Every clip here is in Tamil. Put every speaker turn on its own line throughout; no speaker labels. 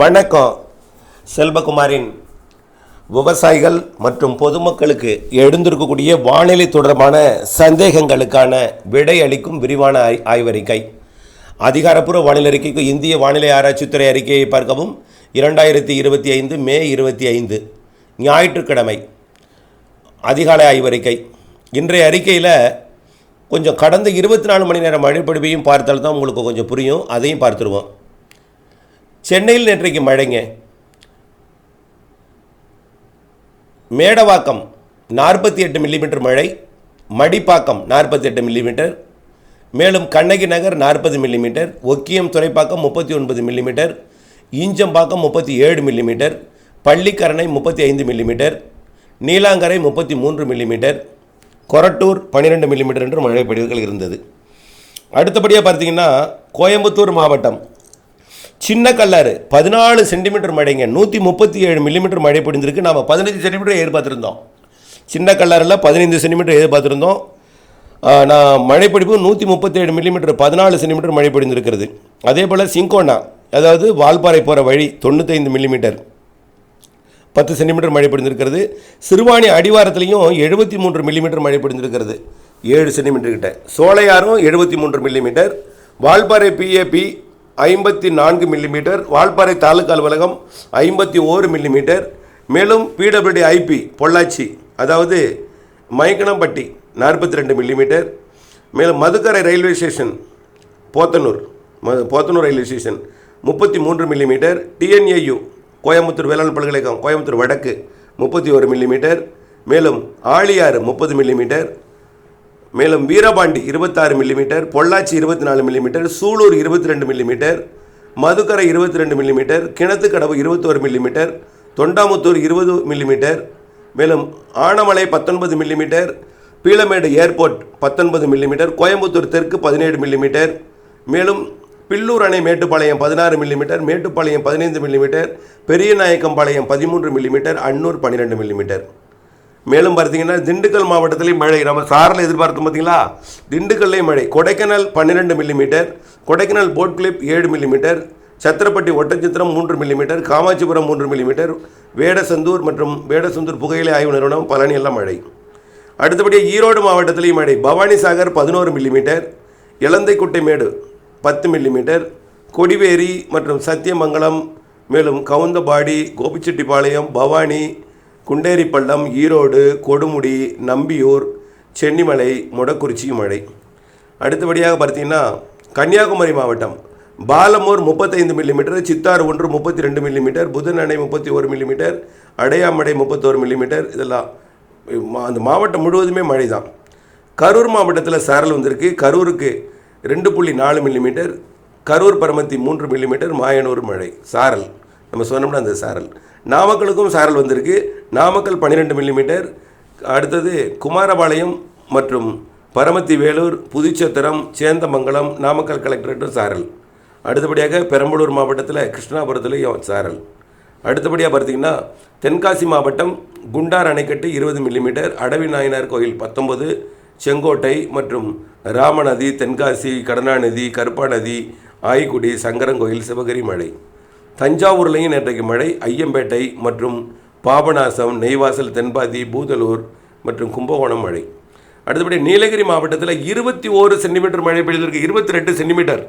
வணக்கம். செல்வகுமாரின் விவசாயிகள் மற்றும் பொதுமக்களுக்கு எழுந்திருக்கக்கூடிய வானிலை தொடர்பான சந்தேகங்களுக்கான விடை அளிக்கும் விரிவான ஆய்வறிக்கை. அதிகாரப்பூர்வ வானிலை அறிக்கைக்கு இந்திய வானிலை ஆராய்ச்சித்துறை அறிக்கையை பார்க்கவும். 2025 மே 25 ஞாயிற்றுக்கிழமை அதிகாலை ஆய்வறிக்கை. இன்றைய அறிக்கையில் கொஞ்சம் கடந்த 24 மணி நேரம் மழைப்பொழிவையும் பார்த்தால்தான் உங்களுக்கு கொஞ்சம் புரியும். அதையும் பார்த்துருவோம். சென்னையில் நேற்றைக்கு மழைங்க. மேடவாக்கம் 48 மில்லிமீட்டர் மழை, மடிப்பாக்கம் 48 மில்லிமீட்டர், மேலும் Kannagi Nagar 40 millimetre, Okkiyam Thoraipakkam 39 millimetre, Injambakkam 37 millimetre, Pallikaranai 35 millimetre, Neelankarai 33 millimetre, Korattur 12 millimetre என்று மழை பொழிவுகள் இருந்தது. அடுத்தபடியாக பார்த்தீங்கன்னா கோயம்புத்தூர் மாவட்டம் சின்ன கல்லாறு 14 சென்டிமீட்டர் மழைங்க. 137 மில்லிமீட்டர் மழை பொழிந்திருக்கு. நாம் 15 சென்டிமீட்டர் எதிர்பார்த்துருந்தோம். சின்ன கல்லாறில் 15 சென்டிமீட்டர் எதிர்பார்த்துருந்தோம். நான் மழைப்பொழிவு 137 மில்லிமீட்டர் 14 சென்டிமீட்டர் மழை பொழிந்திருக்கிறது. அதே போல் சிங்கோனா, அதாவது வால்பாறை போகிற வழி 95 மில்லிமீட்டர் 10 சென்டிமீட்டர் மழை பொழிந்திருக்கிறது. சிறுவாணி அடிவாரத்துலேயும் 73 மில்லிமீட்டர் மழை பொழிந்திருக்கிறது, 7 சென்டிமீட்டர் கிட்ட. சோலையாரும் 73 millimetre, Valparai PAP 54 millimetre, Valparai taluka அலுவலகம் 51 மில்லிமீட்டர், மேலும் பிடபிள்யூடி ஐபி பொள்ளாச்சி, அதாவது மைக்கணம்பட்டி 42 மில்லிமீட்டர், மேலும் Madukkarai railway station Podanur railway station 33 millimetre, TNAU Coimbatore வேளாண் பல்கலைக்கழகம் கோயம்புத்தூர் வடக்கு 31 மில்லிமீட்டர், மேலும் ஆழியாறு 30 மில்லிமீட்டர், மேலும் Veerapandi 26 millimetre, Pollachi 24 millimetre, Sulur 22 millimetre, Madukkarai 22 millimetre, Kinathukadavu 21 millimetre, Thondamuthur 20 millimetre, மேலும் Anamalai 19 millimetre, Peelamedu airport 19 millimetre, Coimbatore தெற்கு 17 மில்லிமீட்டர், மேலும் பில்லூர் அணை Mettupalayam 16 millimetre, Mettupalayam 15 millimetre, Periyanaickenpalayam 13 millimetre, Annur 12 millimetre. மேலும் பார்த்தீங்கன்னா திண்டுக்கல் மாவட்டத்திலேயும் மழை. நம்ம சாரில் எதிர்பார்த்தோம் பார்த்தீங்களா, திண்டுக்கல்லையும் மழை. Kodaikanal 12 millimetre, Kodaikanal boat club 7 millimetre, Chatrapatti Oddanchatram 3 millimetre, Kamatchipuram 3 millimetre, Vedasandur மற்றும் வேடசந்தூர் புகையிலை ஆய்வு நிறுவனம் பழனி எல்லாம் மழை. அடுத்தபடியாக ஈரோடு மாவட்டத்திலேயும் மழை. பவானிசாகர் 11 மில்லிமீட்டர், இலந்தைக்குட்டை மேடு 10 மில்லிமீட்டர், கொடிவேரி மற்றும் சத்தியமங்கலம், மேலும் கவுந்தபாடி, கோபிச்செட்டிப்பாளையம், பவானி, குண்டேரிப்பள்ளம், ஈரோடு, கொடுமுடி, நம்பியூர், சென்னிமலை, மொடக்குறிச்சி மழை. அடுத்தபடியாக பார்த்தீங்கன்னா கன்னியாகுமரி மாவட்டம் பாலமூர் 35 மில்லிமீட்டர், சித்தாறு 1 32 மில்லிமீட்டர், புதன் அணை 31 மில்லிமீட்டர், அடையாமடை 31 மில்லிமீட்டர். இதெல்லாம் அந்த மாவட்டம் முழுவதுமே மழை தான். கரூர் மாவட்டத்தில் சாரல் வந்திருக்கு. கரூருக்கு 2.4 மில்லிமீட்டர், கரூர் பரமத்தி 3 மில்லிமீட்டர், மாயனூர் மழை சாரல். நம்ம சொன்னோம்னா அந்த சாரல். நாமக்கலுக்கும் சாரல் வந்திருக்கு. நாமக்கல் 12 மில்லிமீட்டர். அடுத்தது குமாரபாளையம் மற்றும் பரமத்தி வேலூர், புதுச்சத்திரம், சேந்தமங்கலம், நாமக்கல் கலெக்டரேட்டும் சாரல். அடுத்தபடியாக பெரம்பலூர் மாவட்டத்தில் கிருஷ்ணாபுரத்துலேயும் சாரல். அடுத்தபடியாக பார்த்திங்கன்னா தென்காசி மாவட்டம் குண்டார் அணைக்கட்டு 20 மில்லிமீட்டர், அடவி நாயனார் கோயில் 19, செங்கோட்டை மற்றும் ராமநதி, தென்காசி, கடனாநதி, கருப்பாநதி, ஆய்குடி, சங்கரங்கோயில், சிவகிரி மழை. தஞ்சாவூர்லேயும் நேற்றைக்கு மழை. ஐயம்பேட்டை மற்றும் பாபநாசம், நெய்வாசல், தென்பாதி, பூதலூர் மற்றும் கும்பகோணம் மழை. அடுத்தபடி நீலகிரி மாவட்டத்தில் 21 சென்டிமீட்டர் மழை பொழிந்திருக்கு. 22 சென்டிமீட்டர்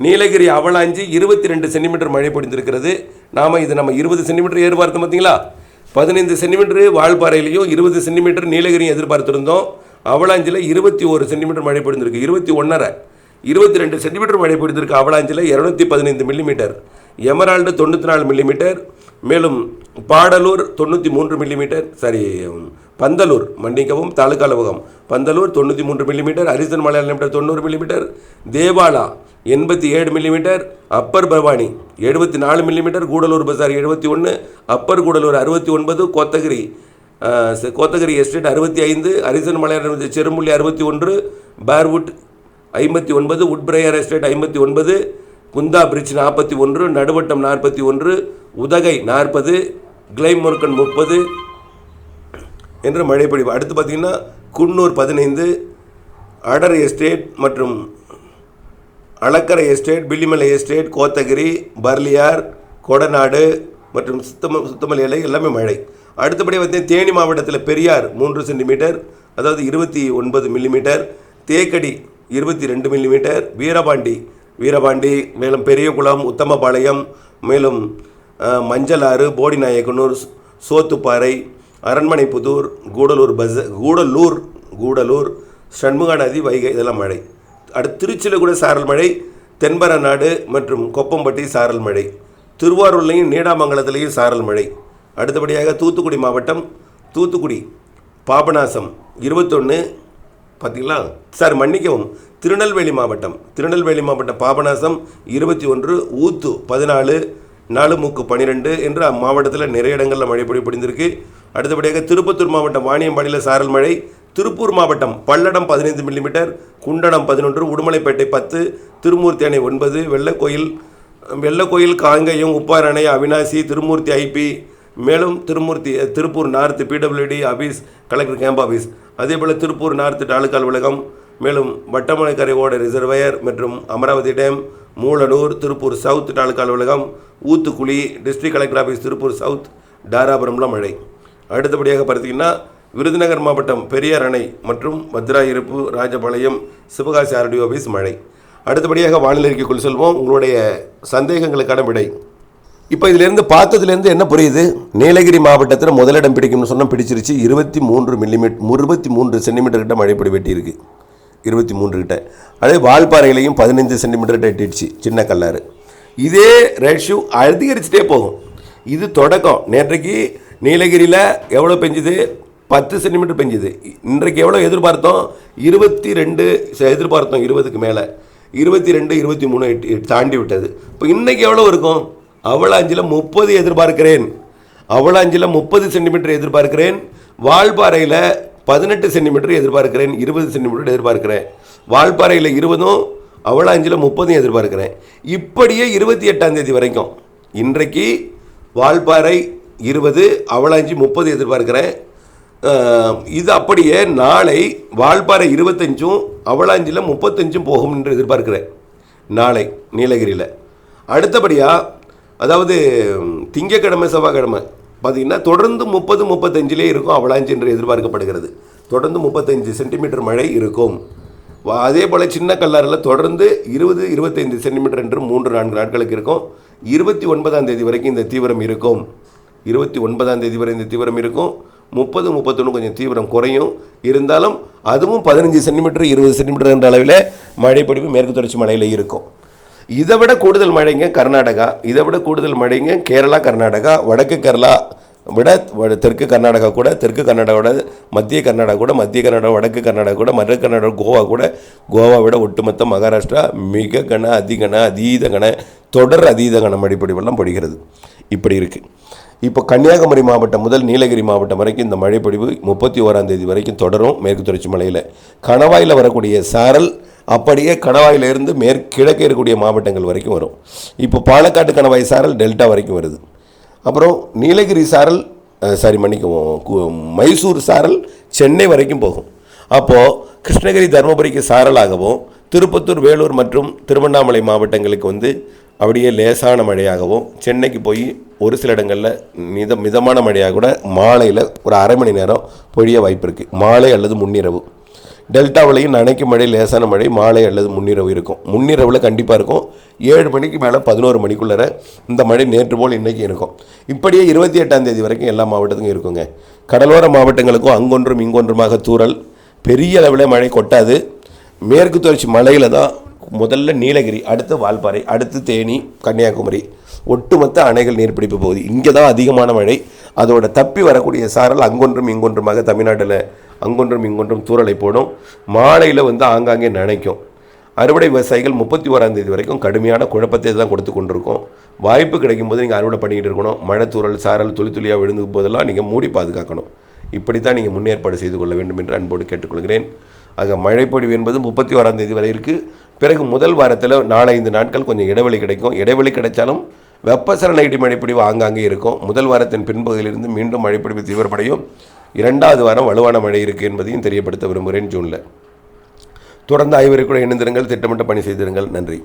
நீலகிரி அவலாஞ்சி 22 சென்டிமீட்டர் மழை பொழிந்திருக்கிறது. நாம் 20 சென்டிமீட்டர் எதிர்பார்த்தோம் பார்த்தீங்களா. 15 சென்டிமீட்டர் வால்பாறையிலையும் 20 சென்டிமீட்டர் நீலகிரியும் எதிர்பார்த்துருந்தோம். அவலாஞ்சில் 21 சென்டிமீட்டர் மழை பொழிந்திருக்கு. 22 சென்டிமீட்டர் மழை பொழிந்திருக்கு. அவலாஞ்சில் 215 மில்லிமீட்டர், எமரால்டு 94 மில்லிமீட்டர், மேலும் பாடலூர் 93 மில்லிமீட்டர், பந்தலூர் மன்னிக்கவும் தாலுக்கா அலுவலகம் பந்தலூர் 93 மில்லிமீட்டர், அரிசன் மலை 90 millimetre, Devala 87 millimetre, upper Bhavani 74 millimetre, Gudalur Bazaar 71, upper Gudalur 69, Kotagiri estate 65, அரிசன் மலை செரும்புள்ளி 61, பார்வுட் 59, Woodbriar estate 59, Kundah bridge 41, Naduvattam 41, Udhagai 40, Glenmorgan 30 என்று மழை பொழிவு. அடுத்து பார்த்திங்கன்னா குன்னூர் 15, அடர் எஸ்டேட் மற்றும் அளக்கரை எஸ்டேட், பில்லிமலை எஸ்டேட், கோத்தகிரி, பர்லியார், கொடநாடு மற்றும் சுத்தமல்லி இலை எல்லாமே மழை. அடுத்தபடி பார்த்தீங்கன்னா தேனி மாவட்டத்தில் பெரியார் 3 சென்டிமீட்டர், அதாவது 29 மில்லிமீட்டர், தேக்கடி 22 மில்லிமீட்டர், வீரபாண்டி, மேலும் பெரியகுளம், உத்தமபாளையம், மேலும் மஞ்சளாறு, போடிநாயக்கனூர், சோத்துப்பாறை, அரண்மனைப்புதூர், கூடலூர், சண்முகாநதி, வைகை இதெல்லாம் மழை. அடுத்து திருச்சியில் கூட சாரல் மழை, தென்பரநாடு மற்றும் கொப்பம்பட்டி சாரல் மழை, திருவாரூர்லையும் நீடாமங்கலத்திலையும் சாரல் மழை. அடுத்தபடியாக தூத்துக்குடி மாவட்டம், பாபநாசம் 21, பார்த்தீங்களா திருநெல்வேலி மாவட்டம் பாபநாசம் 21, ஊத்து 14, நாலுமுக்கு 12 என்று அம்மாவட்டத்தில் நிறைய இடங்களில் மழை பொழிந்திருக்கு. அடுத்தபடியாக திருப்பத்தூர் மாவட்டம் வாணியம்பாடியில் சாரல் மழை, திருப்பூர் மாவட்டம் பல்லடம் 15 மில்லிமீட்டர், குண்டடம் 11, உடுமலைப்பேட்டை 10, திருமூர்த்தி அணை 9, வெள்ளக்கோயில், காங்கயம், உப்பார் அணை, அவினாசி, திருமூர்த்தி ஐபி, மேலும் Tiruppur north PWD office, collector camp office, அதேபோல் திருப்பூர் நார்த்து தாலுக்கா அலுவலகம், மேலும் வட்டமலைக்கரை ஓட ரிசர்வயர் மற்றும் அமராவதி டேம், மூலனூர், திருப்பூர் சவுத் தாலுக்கா அலுவலகம், Uthukuli, district collector office Tiruppur south, தாராபுரம்லாம் மழை. அடுத்தபடியாக பார்த்தீங்கன்னா விருதுநகர் மாவட்டம் பெரியார் அணை மற்றும் வத்ராயிருப்பு, ராஜபாளையம், சிவகாசி ஆர்டிஓ ஆஃபீஸ் மழை. அடுத்தபடியாக வானிலை அறிக்கைக்குள் செல்வோம். உங்களுடைய சந்தேகங்களுக்கான விடை. இப்போ இதிலேருந்து பார்த்ததுலேருந்து என்ன புரியுது? நீலகிரி மாவட்டத்தில் முதலிடம் பிடிக்கும்னு சொன்னால் பிடிச்சிருச்சு. 23 சென்டிமீட்டர் கிட்ட மழைப்பொடி வெட்டியிருக்கு, 23 கிட்ட. அதே வால்பாறையிலையும் 15 சென்டிமீட்டர் கிட்ட எட்டிடுச்சு சின்ன கல்லாறு. இதே ரேஷியோ அதிகரிச்சுட்டே போகும். இது தொடக்கம். நேற்றைக்கு நீலகிரியில் எவ்வளோ பெஞ்சுது? 10 சென்டிமீட்டர் பெஞ்சுது. இன்றைக்கு எவ்வளோ எதிர்பார்த்தோம்? 22 எதிர்பார்த்தோம், 20க்கு மேலே 22, 23 தாண்டி விட்டது. இப்போ இன்றைக்கி எவ்வளோ இருக்கும்? அவலாஞ்சில் 30 எதிர்பார்க்கிறேன். அவலாஞ்சில் 30 சென்டிமீட்டர் எதிர்பார்க்கிறேன். வால்பாறையில் 18 சென்டிமீட்டர் எதிர்பார்க்கிறேன். 20 சென்டிமீட்டர் எதிர்பார்க்கிறேன். வால்பாறையில் 20, அவலாஞ்சில் 30 எதிர்பார்க்கிறேன். இப்படியே 28ஆம் தேதி வரைக்கும். இன்றைக்கு வால்பாறை 20, அவலாஞ்சி 30 எதிர்பார்க்கிறேன். இது அப்படியே நாளை வால்பாறை 25, அவலாஞ்சில் 35 போகும் என்று எதிர்பார்க்கிறேன் நாளை நீலகிரியில். அடுத்தபடியாக அதாவது திங்கக்கிழமை செவ்வாய்க்கிழமை பார்த்திங்கன்னா தொடர்ந்து 30-35 இருக்கும் அவலாஞ்சி என்று எதிர்பார்க்கப்படுகிறது. தொடர்ந்து 35 சென்டிமீட்டர் மழை இருக்கும். அதே போல் சின்ன கல்லாறில் தொடர்ந்து 20-25 சென்டிமீட்டர் என்று 3-4 நாட்களுக்கு இருக்கும். 29ஆம் தேதி வரைக்கும் இந்த தீவிரம் இருக்கும். 29ஆம் தேதி வரை இந்த தீவிரம் இருக்கும். 30-31 கொஞ்சம் தீவிரம் குறையும். இருந்தாலும் அதுவும் 15 சென்டிமீட்டர் 20 சென்டிமீட்டர் என்ற அளவில் மழைப்பொழிவு மேற்கு தொடர்ச்சி மலையில் இருக்கும். இதை விட கூடுதல் மழைங்க கர்நாடகா, இதை விட கூடுதல் மழைங்க கேரளா, கர்நாடகா, வடக்கு கேரளா விட தெற்கு கர்நாடகா கூட, தெற்கு கர்நாடகாவோட மத்திய கர்நாடகா கூட, மத்திய கர்நாடகா வடக்கு கர்நாடகா கூட, மற்ற கர்நாடகா கோவா கூட, கோவா விட ஒட்டுமொத்த மகாராஷ்டிரா மிக அதீத கன தொடர் அதீத கன மழைப்பொழிவெல்லாம் பொழிகிறது. இப்படி இருக்குது. இப்போ கன்னியாகுமரி மாவட்டம் முதல் நீலகிரி மாவட்டம் வரைக்கும் இந்த மழைப்பொழிவு 31ஆம் தேதி வரைக்கும் தொடரும். மேற்கு தொடர்ச்சி மலையில் கணவாயில் வரக்கூடிய சாரல் அப்படியே கணவாயிலிருந்து கிழக்கே இருக்கக்கூடிய மாவட்டங்கள் வரைக்கும் வரும். இப்போ பாலக்காட்டு கணவாய் சாரல் டெல்டா வரைக்கும் வருது. அப்புறம் நீலகிரி சாரல் மைசூர் சாரல் சென்னை வரைக்கும் போகும். அப்போது கிருஷ்ணகிரி தருமபுரிக்கு சாரலாகவும், திருப்பத்தூர், வேலூர் மற்றும் திருவண்ணாமலை மாவட்டங்களுக்கு அப்படியே லேசான மழையாகவும், சென்னைக்கு போய் ஒரு சில இடங்களில் மிதமான மழையாக கூட மாலையில் ஒரு அரை மணி நேரம் பொழிய வாய்ப்பு இருக்குது. மாலை அல்லது முன்னிரவு. டெல்டாவிலையும் நனைக்கும் மழை, லேசான மழை மாலை அல்லது முன்னிரவு இருக்கும். முன்னிரவில் கண்டிப்பாக இருக்கும். 7 மணிக்கு மேலே 11 மணிக்குள்ளே இந்த மழை நேற்று போல் இன்றைக்கி இருக்கும். இப்படியே 28ஆம் தேதி வரைக்கும் எல்லா மாவட்டத்துக்கும் இருக்குங்க. கடலோர மாவட்டங்களுக்கும் அங்கொன்றும் இங்கொன்றுமாக தூறல், பெரிய அளவில் மழை கொட்டாது. மேற்கு தொடர்ச்சி மலையில் தான் முதல்ல நீலகிரி, அடுத்து வால்பாறை, அடுத்து தேனி, கன்னியாகுமரி ஒட்டுமொத்த அணைகள் நீர்பிடிப்பு பகுதி. இங்கே தான் அதிகமான மழை. அதோட தப்பி வரக்கூடிய சாரல் அங்கொன்றும் இங்கொன்றுமாக தமிழ்நாட்டில் அங்கொன்றும் இங்கொன்றும் தூறலை போடும். மாலையில் ஆங்காங்கே நனைக்கும். அறுவடை விவசாயிகள் 31ஆம் தேதி வரைக்கும் கடுமையான குழப்பத்தை தான் கொடுத்து கொண்டிருக்கோம். வாய்ப்பு கிடைக்கும் போது நீங்கள் அறுவடை பண்ணிக்கிட்டு இருக்கணும். மழை தூறல் சாரல் துளியாக விழுந்து போதெல்லாம் நீங்கள் மூடி பாதுகாக்கணும். இப்படித்தான் நீங்கள் முன்னேற்பாடு செய்து கொள்ள வேண்டும் என்று அன்போடு கேட்டுக்கொள்கிறேன். ஆக மழைப்பொழிவு என்பது 31ஆம் தேதி வரை இருக்குது. பிறகு முதல் வாரத்தில் 4-5 நாட்கள் கொஞ்சம் இடைவெளி கிடைக்கும். இடைவெளி கிடைச்சாலும் வெப்பசலன இடி மழைப்பொழிவு ஆங்காங்கே இருக்கும். முதல் வாரத்தின் பின்பகுதியிலிருந்து மீண்டும் மழைப்பொழிவு தீவிரப்படையும். 2வது வாரம் வலுவான மழை இருக்குது என்பதையும் தெரியப்படுத்த விரும்புகிறேன். ஜூனில் தொடர்ந்து ஆய்வறிக்கையுடன் இணைந்திருங்கள், திட்டமிட்ட பணி செய்திருங்கள். நன்றி.